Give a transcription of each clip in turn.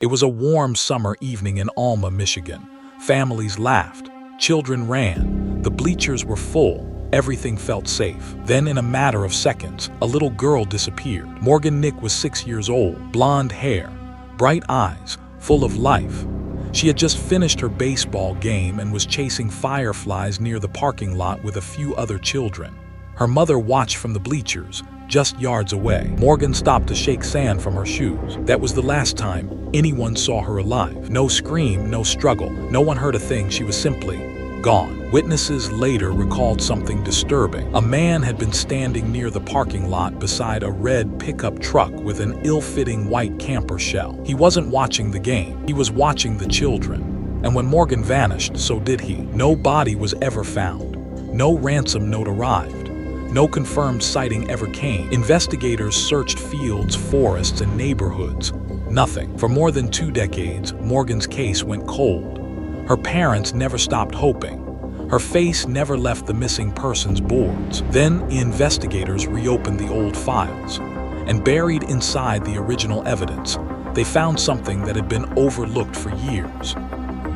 It was a warm summer evening in Alma, Michigan. Families laughed, children ran, the bleachers were full, everything felt safe. Then in a matter of seconds, a little girl disappeared. Morgan Nick was 6 years old, blonde hair, bright eyes, full of life. She had just finished her baseball game and was chasing fireflies near the parking lot with a few other children. Her mother watched from the bleachers, just yards away. Morgan stopped to shake sand from her shoes. That was the last time anyone saw her alive. No scream, no struggle. No one heard a thing. She was simply gone. Witnesses later recalled something disturbing. A man had been standing near the parking lot beside a red pickup truck with an ill-fitting white camper shell. He wasn't watching the game. He was watching the children. And when Morgan vanished, so did he. No body was ever found. No ransom note arrived. No confirmed sighting ever came. Investigators searched fields, forests, and neighborhoods. Nothing. For more than 2 decades, Morgan's case went cold. Her parents never stopped hoping. Her face never left the missing persons boards. Then investigators reopened the old files. And buried inside the original evidence, they found something that had been overlooked for years.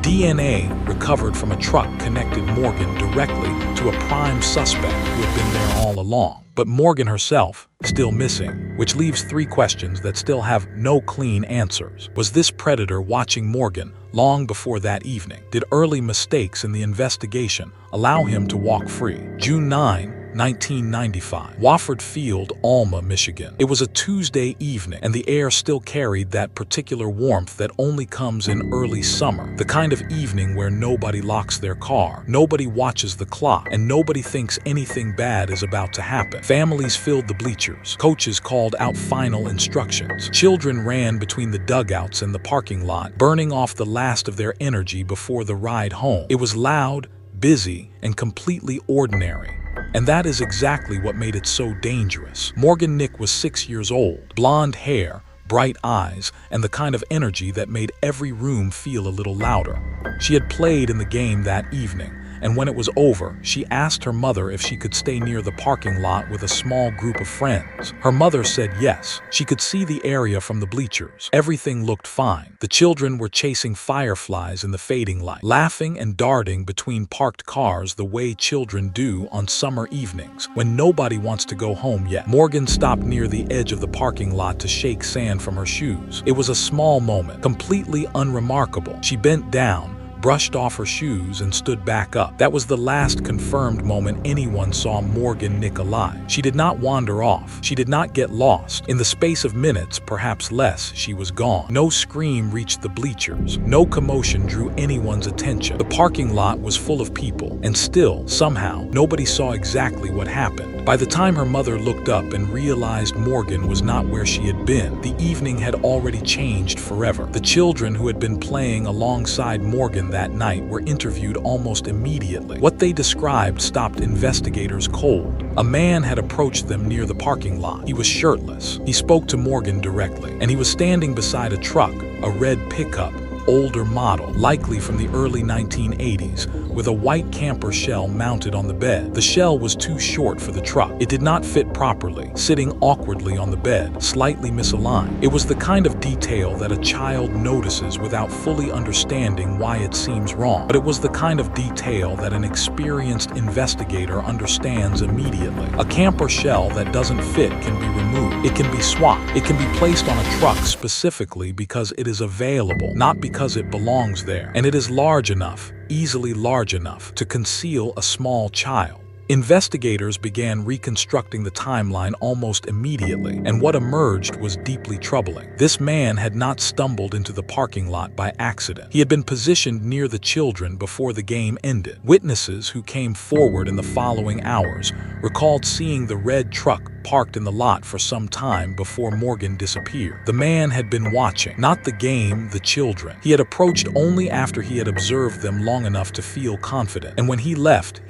DNA recovered from a truck connected Morgan directly to a prime suspect who had been there all along. But Morgan herself, still missing, which leaves 3 questions that still have no clean answers. Was this predator watching Morgan long before that evening? Did early mistakes in the investigation allow him to walk free? June 9, 1995. Wofford Field, Alma, Michigan. It was a Tuesday evening, and the air still carried that particular warmth that only comes in early summer. The kind of evening where nobody locks their car, nobody watches the clock, and nobody thinks anything bad is about to happen. Families filled the bleachers. Coaches called out final instructions. Children ran between the dugouts and the parking lot, burning off the last of their energy before the ride home. It was loud, busy, and completely ordinary. And that is exactly what made it so dangerous. Morgan Nick was 6 years old, blonde hair, bright eyes, and the kind of energy that made every room feel a little louder. She had played in the game that evening, and when it was over, she asked her mother if she could stay near the parking lot with a small group of friends. Her mother said yes. She could see the area from the bleachers. Everything looked fine. The children were chasing fireflies in the fading light, laughing and darting between parked cars the way children do on summer evenings when nobody wants to go home yet. Morgan stopped near the edge of the parking lot to shake sand from her shoes. It was a small moment, completely unremarkable. She bent down, brushed off her shoes, and stood back up. That was the last confirmed moment anyone saw Morgan Nick alive. She did not wander off. She did not get lost. In the space of minutes, perhaps less, she was gone. No scream reached the bleachers. No commotion drew anyone's attention. The parking lot was full of people, and still, somehow, nobody saw exactly what happened. By the time her mother looked up and realized Morgan was not where she had been, the evening had already changed forever. The children who had been playing alongside Morgan that night were interviewed almost immediately. What they described stopped investigators cold. A man had approached them near the parking lot. He was shirtless. He spoke to Morgan directly, and he was standing beside a truck, a red pickup, older model, likely from the early 1980s, with a white camper shell mounted on the bed. The shell was too short for the truck. It did not fit properly, sitting awkwardly on the bed, slightly misaligned. It was the kind of detail that a child notices without fully understanding why it seems wrong, but it was the kind of detail that an experienced investigator understands immediately. A camper shell that doesn't fit can be removed. It can be swapped. It can be placed on a truck specifically because it is available, not because it belongs there. And it is large enough, easily large enough, to conceal a small child. Investigators began reconstructing the timeline almost immediately, and what emerged was deeply troubling. This man had not stumbled into the parking lot by accident. He had been positioned near the children before the game ended. Witnesses who came forward in the following hours recalled seeing the red truck parked in the lot for some time before Morgan disappeared. The man had been watching, not the game, the children. He had approached only after he had observed them long enough to feel confident. And when he left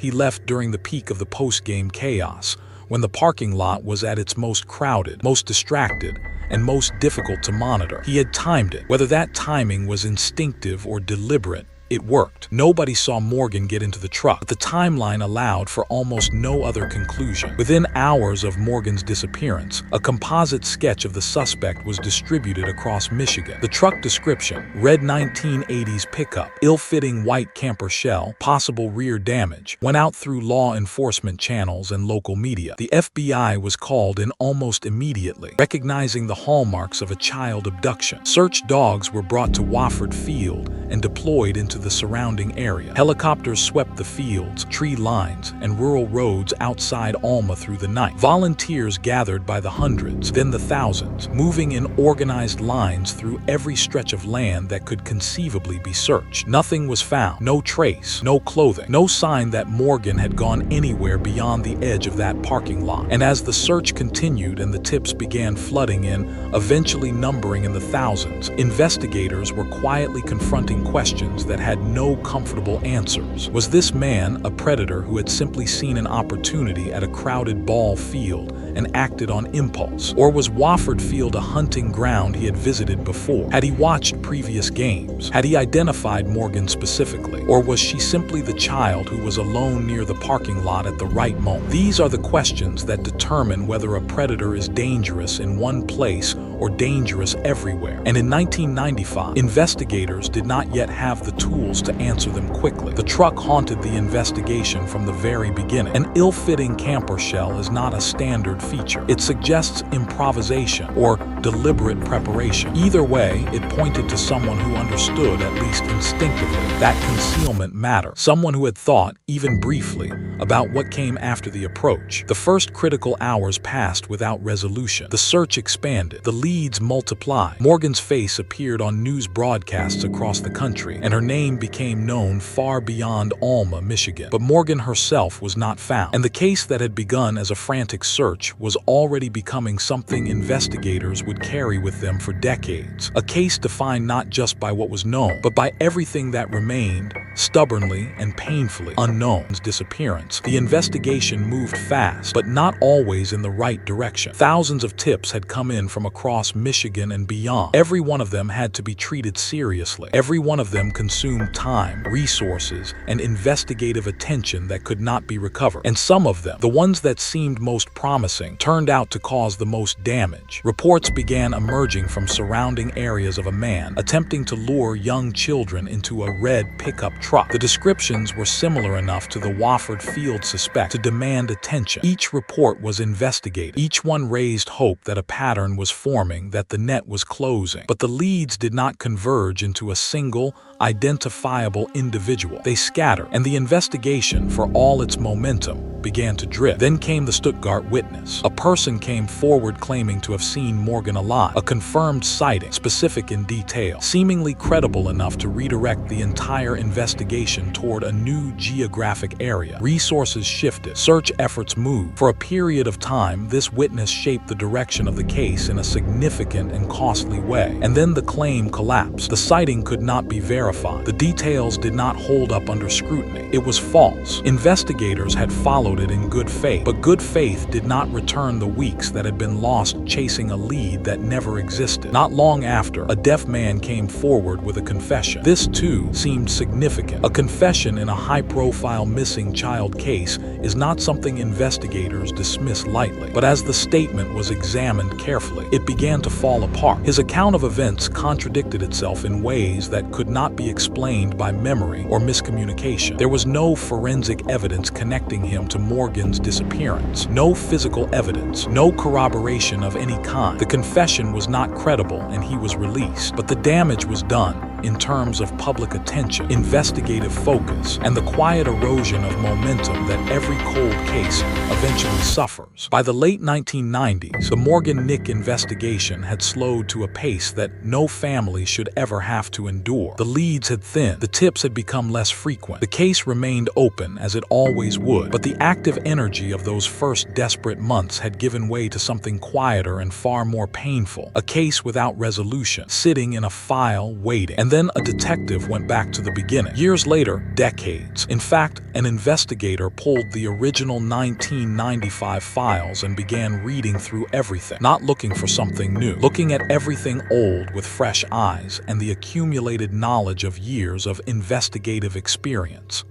during the peak of the post-game chaos, when the parking lot was at its most crowded, most distracted, and most difficult to monitor. He had timed it. Whether that timing was instinctive or deliberate It worked. Nobody saw Morgan get into the truck, but the timeline allowed for almost no other conclusion. Within hours of Morgan's disappearance, a composite sketch of the suspect was distributed across Michigan. The truck description: red 1980s pickup, ill-fitting white camper shell, possible rear damage, went out through law enforcement channels and local media. The FBI was called in almost immediately, recognizing the hallmarks of a child abduction. Search dogs were brought to Wofford Field and deployed into the surrounding area. Helicopters swept the fields, tree lines, and rural roads outside Alma through the night. Volunteers gathered by the hundreds, then the thousands, moving in organized lines through every stretch of land that could conceivably be searched. Nothing was found. No trace, no clothing, no sign that Morgan had gone anywhere beyond the edge of that parking lot. And as the search continued and the tips began flooding in, eventually numbering in the thousands, investigators were quietly confronting questions that had no comfortable answers. Was this man a predator who had simply seen an opportunity at a crowded ball field and acted on impulse? Or was Wofford Field a hunting ground he had visited before? Had he watched previous games? Had he identified Morgan specifically? Or was she simply the child who was alone near the parking lot at the right moment? These are the questions that determine whether a predator is dangerous in one place or dangerous everywhere. And in 1995, investigators did not yet have the tools to answer them quickly. The truck haunted the investigation from the very beginning. An ill-fitting camper shell is not a standard feature. It suggests improvisation or deliberate preparation. Either way, it pointed to someone who understood, at least instinctively, that concealment mattered. Someone who had thought, even briefly, about what came after the approach. The first critical hours passed without resolution. The search expanded. The leads multiplied. Morgan's face appeared on news broadcasts across the country, and her name became known far beyond Alma, Michigan. But Morgan herself was not found, and the case that had begun as a frantic search was already becoming something investigators would carry with them for decades. A case defined not just by what was known, but by everything that remained, stubbornly and painfully unknown. Disappearance. The investigation moved fast, but not always in the right direction. Thousands of tips had come in from across Michigan and beyond. Every one of them had to be treated seriously. Every one of them consumed time, resources, and investigative attention that could not be recovered. And some of them, the ones that seemed most promising, turned out to cause the most damage. Reports began emerging from surrounding areas of a man attempting to lure young children into a red pickup truck. The descriptions were similar enough to the Wofford Field suspect to demand attention. Each report was investigated. Each one raised hope that a pattern was forming, that the net was closing. But the leads did not converge into a single, identifiable individual. They scattered, and the investigation, for all its momentum, began to drift. Then came the Stuttgart witness. A person came forward claiming to have seen Morgan alive, a confirmed sighting, specific in detail, seemingly credible enough to redirect the entire investigation toward a new geographic area. Resources shifted. Search efforts moved. For a period of time, this witness shaped the direction of the case in a significant and costly way. And then the claim collapsed. The sighting could not be verified. The details did not hold up under scrutiny. It was false. Investigators had followed it in good faith, but good faith did not return the weeks that had been lost chasing a lead that never existed. Not long after, a deaf man came forward with a confession. This, too, seemed significant. A confession in a high-profile missing child case is not something investigators dismiss lightly. But as the statement was examined carefully, it began to fall apart. His account of events contradicted itself in ways that could not be explained by memory or miscommunication. There was no forensic evidence connecting him to Morgan's disappearance. No physical evidence. No corroboration of any kind. The confession was not credible and he was released. But the damage was done in terms of public attention, investigative focus, and the quiet erosion of momentum that every cold case eventually suffers. By the late 1990s, the Morgan Nick investigation had slowed to a pace that no family should ever have to endure. The leads had thinned. The tips had become less frequent. The case remained open, as it always would, but the active energy of those first desperate months had given way to something quieter and far more painful. A case without resolution, sitting in a file, waiting. And then a detective went back to the beginning. Years later, decades. In fact, an investigator pulled the original 1995 files and began reading through everything, not looking for something new, looking at everything old with fresh eyes and the accumulated knowledge of years of investigative experience.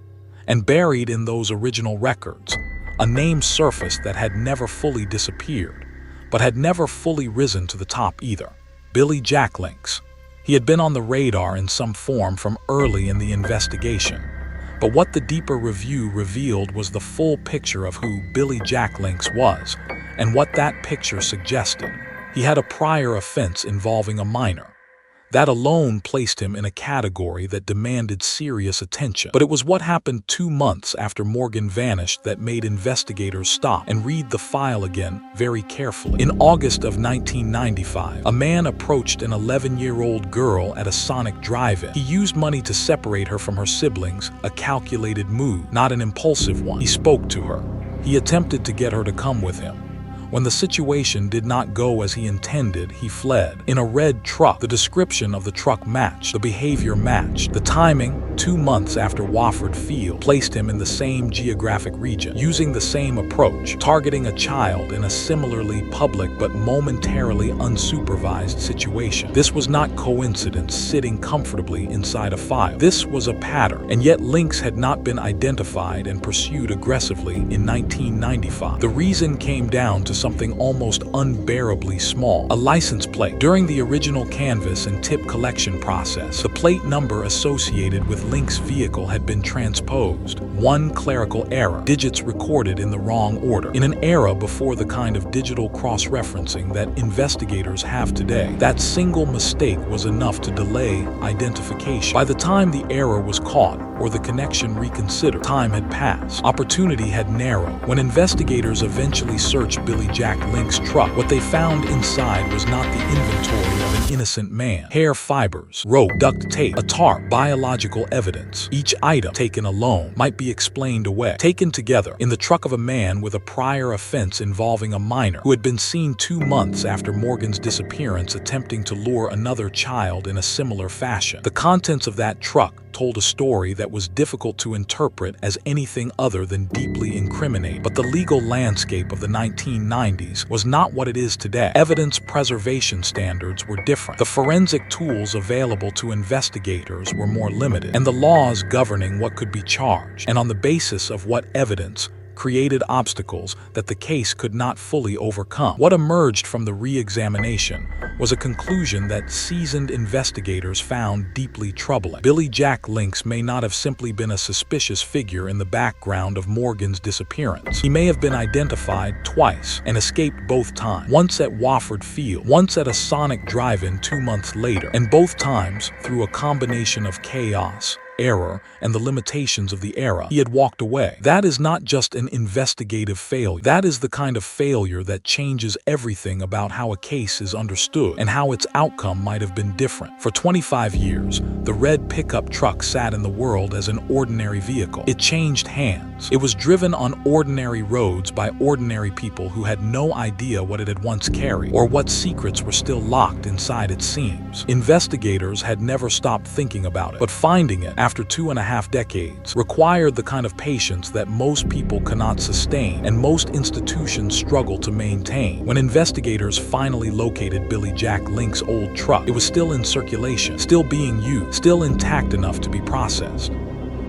And buried in those original records, a name surfaced that had never fully disappeared, but had never fully risen to the top either: Billy Jack Links. He had been on the radar in some form from early in the investigation, but what the deeper review revealed was the full picture of who Billy Jack Links was, and what that picture suggested. He had a prior offense involving a minor. That alone placed him in a category that demanded serious attention. But it was what happened 2 months after Morgan vanished that made investigators stop and read the file again very carefully. In August of 1995, a man approached an 11-year-old girl at a Sonic drive-in. He used money to separate her from her siblings, a calculated move, not an impulsive one. He spoke to her. He attempted to get her to come with him. When the situation did not go as he intended, he fled. In a red truck, the description of the truck matched, the behavior matched. The timing, 2 months after Wofford Field, placed him in the same geographic region, using the same approach, targeting a child in a similarly public but momentarily unsupervised situation. This was not coincidence sitting comfortably inside a file. This was a pattern, and yet Links had not been identified and pursued aggressively in 1995. The reason came down to something almost unbearably small: a license plate. During the original canvas and tip collection process, the plate number associated with Link's vehicle had been transposed. One clerical error, digits recorded in the wrong order. In an era before the kind of digital cross-referencing that investigators have today, that single mistake was enough to delay identification. By the time the error was caught or the connection reconsidered, time had passed. Opportunity had narrowed. When investigators eventually searched Billy Jack Link's truck, what they found inside was not the inventory of an innocent man. Hair fibers, rope, duct tape, a tarp, biological evidence. Each item, taken alone, might be explained away. Taken together, in the truck of a man with a prior offense involving a minor who had been seen 2 months after Morgan's disappearance attempting to lure another child in a similar fashion. The contents of that truck told a story that was difficult to interpret as anything other than deeply incriminating. But the legal landscape of the 1990s was not what it is today. Evidence preservation standards were different. The forensic tools available to investigators were more limited, and the laws governing what could be charged, and on the basis of what evidence, created obstacles that the case could not fully overcome. What emerged from the re-examination was a conclusion that seasoned investigators found deeply troubling. Billy Jack Links may not have simply been a suspicious figure in the background of Morgan's disappearance. He may have been identified twice and escaped both times, once at Wofford Field, once at a Sonic drive-in 2 months later, and both times through a combination of chaos, error, and the limitations of the era. He had walked away. That is not just an investigative failure. That is the kind of failure that changes everything about how a case is understood and how its outcome might have been different. For 25 years, the red pickup truck sat in the world as an ordinary vehicle. It changed hands. It was driven on ordinary roads by ordinary people who had no idea what it had once carried or what secrets were still locked inside its seams. Investigators had never stopped thinking about it, but finding it after 2.5 decades required the kind of patience that most people cannot sustain and most institutions struggle to maintain. When investigators finally located Billy Jack Link's old truck, it was still in circulation, still being used, still intact enough to be processed.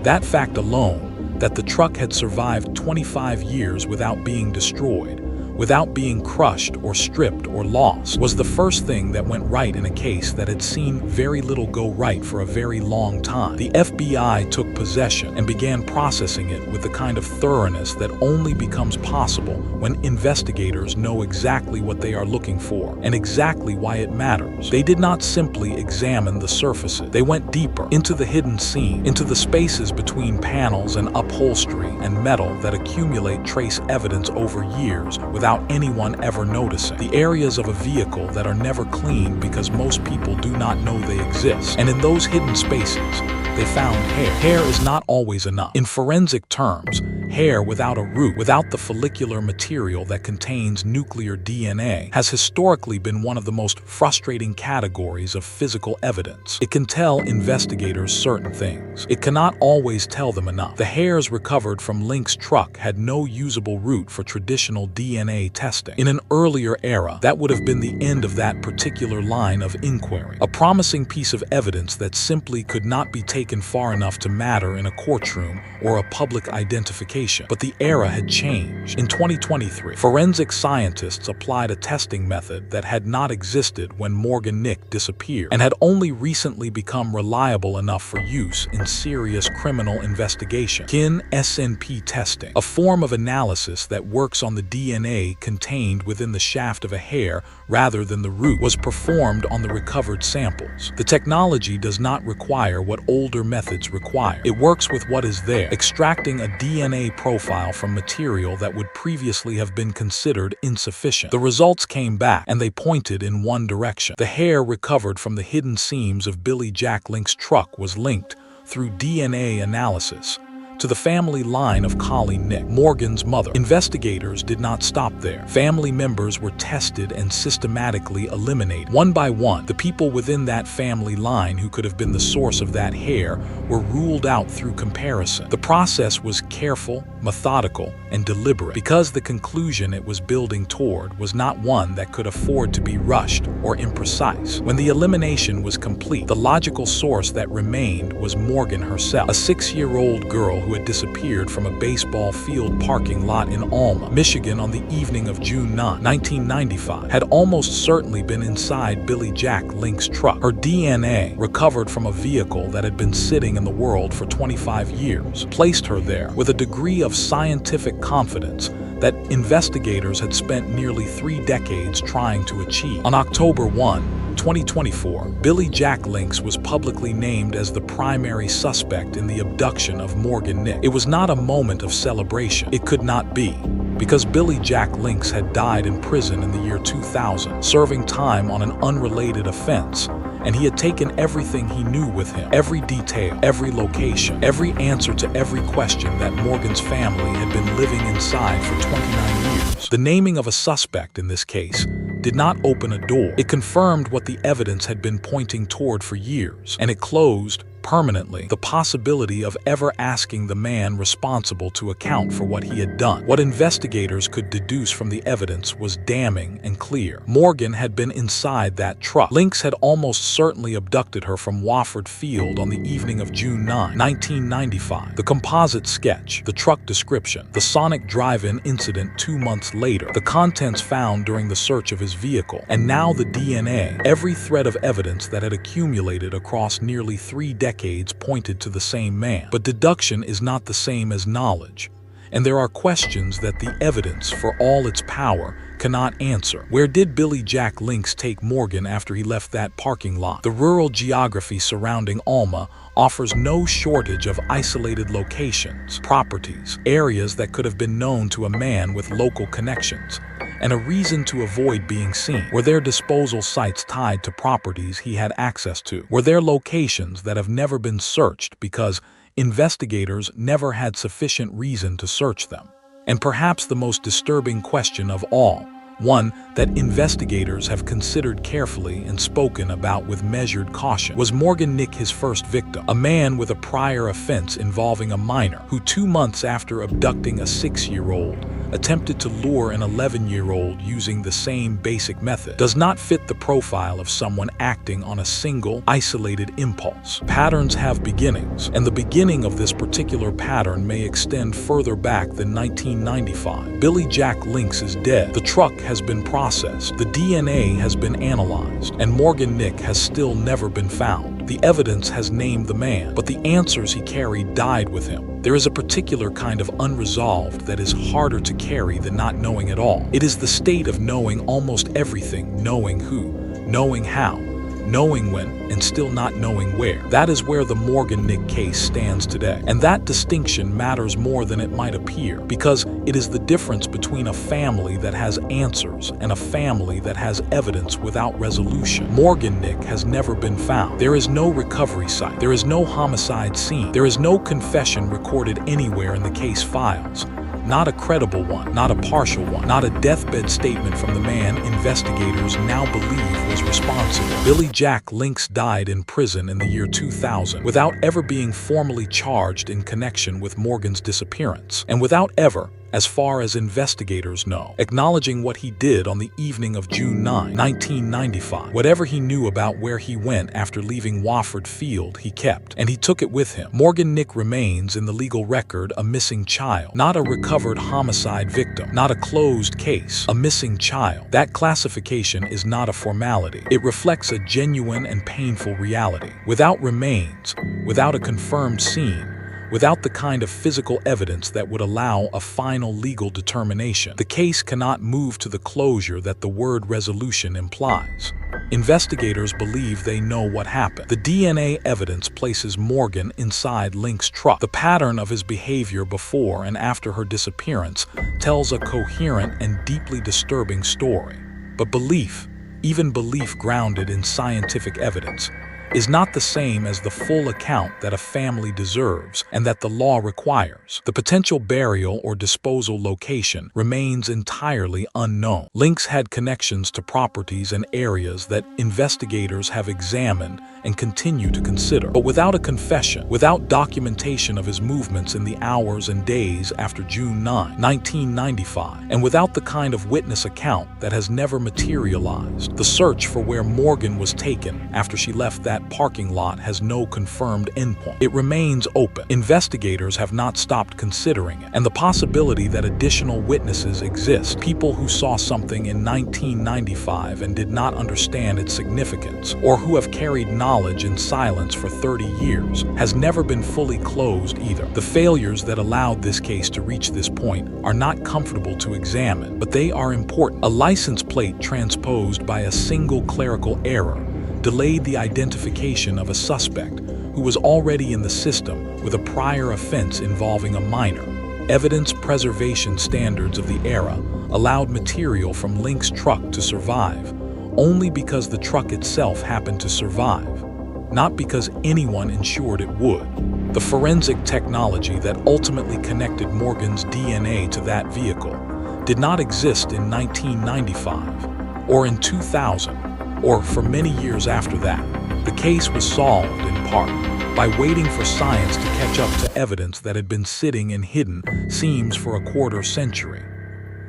That fact alone, that the truck had survived 25 years without being destroyed, without being crushed or stripped or lost, was the first thing that went right in a case that had seen very little go right for a very long time. The FBI took possession and began processing it with the kind of thoroughness that only becomes possible when investigators know exactly what they are looking for and exactly why it matters. They did not simply examine the surfaces. They went deeper into the hidden scene, into the spaces between panels and upholstery and metal that accumulate trace evidence over years without anyone ever noticing. The areas of a vehicle that are never cleaned because most people do not know they exist. And in those hidden spaces, they found hair. Hair is not always enough. In forensic terms, Hair without a root, without the follicular material that contains nuclear DNA, has historically been one of the most frustrating categories of physical evidence. It can tell investigators certain things. It cannot always tell them enough. The hairs recovered from Link's truck had no usable root for traditional DNA testing. In an earlier era, that would have been the end of that particular line of inquiry. A promising piece of evidence that simply could not be taken far enough to matter in a courtroom or a public identification. But the era had changed. In 2023, forensic scientists applied a testing method that had not existed when Morgan Nick disappeared and had only recently become reliable enough for use in serious criminal investigation. Kin-SNP testing, a form of analysis that works on the DNA contained within the shaft of a hair rather than the root, was performed on the recovered samples. The technology does not require what older methods require. It works with what is there, extracting a DNA profile from material that would previously have been considered insufficient. The results came back, and they pointed in one direction. The hair recovered from the hidden seams of Billy Jack Link's truck was linked, through DNA analysis, to the family line of Colleen Nick, Morgan's mother. Investigators did not stop there. Family members were tested and systematically eliminated. One by one, the people within that family line who could have been the source of that hair were ruled out through comparison. The process was careful, methodical, and deliberate, because the conclusion it was building toward was not one that could afford to be rushed or imprecise. When the elimination was complete, the logical source that remained was Morgan herself, a 6-year-old girl who had disappeared from a baseball field parking lot in Alma, Michigan on the evening of June 9, 1995, had almost certainly been inside Billy Jack Link's truck. Her DNA, recovered from a vehicle that had been sitting in the world for 25 years, placed her there with a degree of scientific confidence that investigators had spent nearly 3 decades trying to achieve. On October 1, 2024, Billy Jack Links was publicly named as the primary suspect in the abduction of Morgan Nick. It was not a moment of celebration. It could not be, because Billy Jack Links had died in prison in the year 2000, serving time on an unrelated offense, and he had taken everything he knew with him, every detail, every location, every answer to every question that Morgan's family had been living inside for 29 years. The naming of a suspect in this case did not open a door. It confirmed what the evidence had been pointing toward for years, and it closed permanently the possibility of ever asking the man responsible to account for what he had done. What investigators could deduce from the evidence was damning and clear. Morgan had been inside that truck. Links had almost certainly abducted her from Wofford Field on the evening of June 9, 1995. The composite sketch, the truck description, the Sonic drive-in incident 2 months later, the contents found during the search of his vehicle, and now the DNA, every thread of evidence that had accumulated across nearly 3 decades pointed to the same man. But deduction is not the same as knowledge, and there are questions that the evidence, for all its power, cannot answer. Where did Billy Jack Links take Morgan after he left that parking lot? The rural geography surrounding Alma offers no shortage of isolated locations, properties, areas that could have been known to a man with local connections, and a reason to avoid being seen. Were there disposal sites tied to properties he had access to? Were there locations that have never been searched because investigators never had sufficient reason to search them? And perhaps the most disturbing question of all, one that investigators have considered carefully and spoken about with measured caution: was Morgan Nick his first victim? A man with a prior offense involving a minor who 2 months after abducting a 6-year-old attempted to lure an 11-year-old using the same basic method, does not fit the profile of someone acting on a single, isolated impulse. Patterns have beginnings, and the beginning of this particular pattern may extend further back than 1995. Billy Jack Links is dead. The truck has been processed. The DNA has been analyzed, and Morgan Nick has still never been found. The evidence has named the man, but the answers he carried died with him. There is a particular kind of unresolved that is harder to carry than not knowing at all. It is the state of knowing almost everything, knowing who, knowing how, knowing when and still not knowing where. That is where the Morgan Nick case stands today. And that distinction matters more than it might appear, because it is the difference between a family that has answers and a family that has evidence without resolution. Morgan Nick has never been found. There is no recovery site. There is no homicide scene. There is no confession recorded anywhere in the case files. Not a credible one, not a partial one, not a deathbed statement from the man investigators now believe was responsible. Billy Jack Links died in prison in the year 2000 without ever being formally charged in connection with Morgan's disappearance, and without ever, as far as investigators know, acknowledging what he did on the evening of June 9, 1995. Whatever he knew about where he went after leaving Wofford Field, he kept, and he took it with him. Morgan Nick remains in the legal record a missing child, not a recovered homicide victim, not a closed case, a missing child. That classification is not a formality. It reflects a genuine and painful reality. Without remains, without a confirmed scene, without the kind of physical evidence that would allow a final legal determination, the case cannot move to the closure that the word resolution implies. Investigators believe they know what happened. The DNA evidence places Morgan inside Link's truck. The pattern of his behavior before and after her disappearance tells a coherent and deeply disturbing story. But belief, even belief grounded in scientific evidence, is not the same as the full account that a family deserves and that the law requires. The potential burial or disposal location remains entirely unknown. Links had connections to properties and areas that investigators have examined and continue to consider. But without a confession, without documentation of his movements in the hours and days after June 9, 1995, and without the kind of witness account that has never materialized, the search for where Morgan was taken after she left that parking lot has no confirmed endpoint. It remains open. Investigators have not stopped considering it, and the possibility that additional witnesses exist, people who saw something in 1995 and did not understand its significance, or who have carried knowledge in silence for 30 years, has never been fully closed either. The failures that allowed this case to reach this point are not comfortable to examine, but they are important. A license plate transposed by a single clerical error delayed the identification of a suspect who was already in the system with a prior offense involving a minor. Evidence preservation standards of the era allowed material from Link's truck to survive only because the truck itself happened to survive, not because anyone ensured it would. The forensic technology that ultimately connected Morgan's DNA to that vehicle did not exist in 1995 or in 2000, or for many years after that. The case was solved in part by waiting for science to catch up to evidence that had been sitting in hidden seams for a quarter century.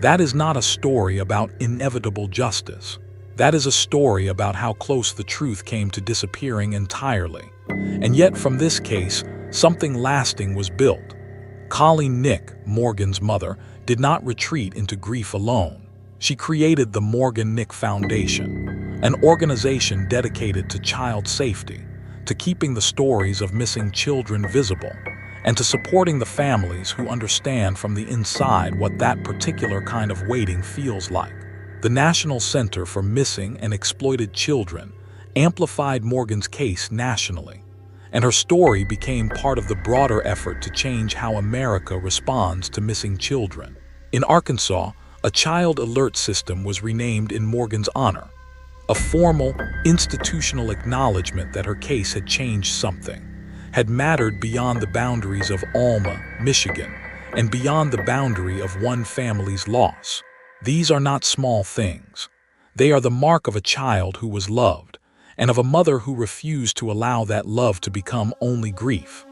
That is not a story about inevitable justice. That is a story about how close the truth came to disappearing entirely. And yet from this case, something lasting was built. Colleen Nick, Morgan's mother, did not retreat into grief alone. She created the Morgan Nick Foundation, an organization dedicated to child safety, to keeping the stories of missing children visible, and to supporting the families who understand from the inside what that particular kind of waiting feels like. The National Center for Missing and Exploited Children amplified Morgan's case nationally, and her story became part of the broader effort to change how America responds to missing children. In Arkansas, a child alert system was renamed in Morgan's honor, a formal, institutional acknowledgement that her case had changed something, had mattered beyond the boundaries of Alma, Michigan, and beyond the boundary of one family's loss. These are not small things. They are the mark of a child who was loved, and of a mother who refused to allow that love to become only grief.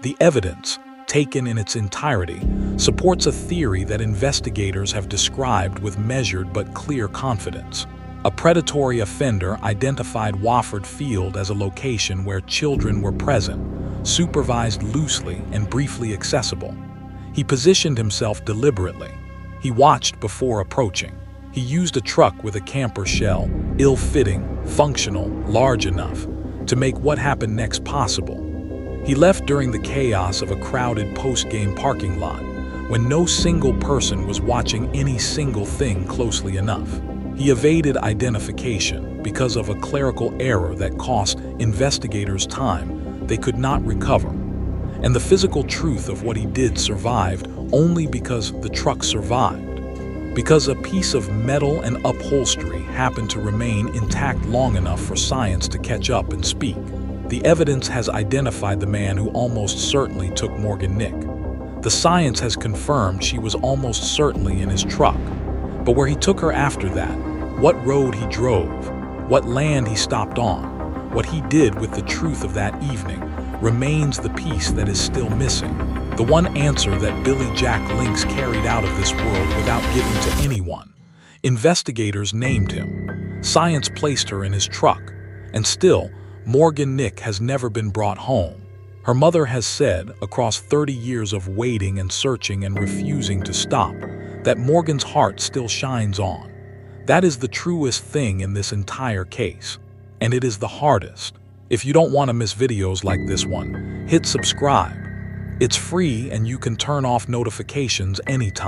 The evidence, taken in its entirety, supports a theory that investigators have described with measured but clear confidence. A predatory offender identified Wofford Field as a location where children were present, supervised loosely and briefly accessible. He positioned himself deliberately. He watched before approaching. He used a truck with a camper shell, ill-fitting, functional, large enough to make what happened next possible. He left during the chaos of a crowded post-game parking lot, when no single person was watching any single thing closely enough. He evaded identification because of a clerical error that cost investigators time they could not recover. And the physical truth of what he did survived only because the truck survived. Because a piece of metal and upholstery happened to remain intact long enough for science to catch up and speak. The evidence has identified the man who almost certainly took Morgan Nick. The science has confirmed she was almost certainly in his truck. But where he took her after that, what road he drove, what land he stopped on, what he did with the truth of that evening, remains the piece that is still missing. The one answer that Billy Jack Lynx carried out of this world without giving to anyone. Investigators named him. Science placed her in his truck. And still, Morgan Nick has never been brought home. Her mother has said, across 30 years of waiting and searching and refusing to stop, that Morgan's heart still shines on. That is the truest thing in this entire case. And it is the hardest. If you don't want to miss videos like this one, hit subscribe. It's free and you can turn off notifications anytime.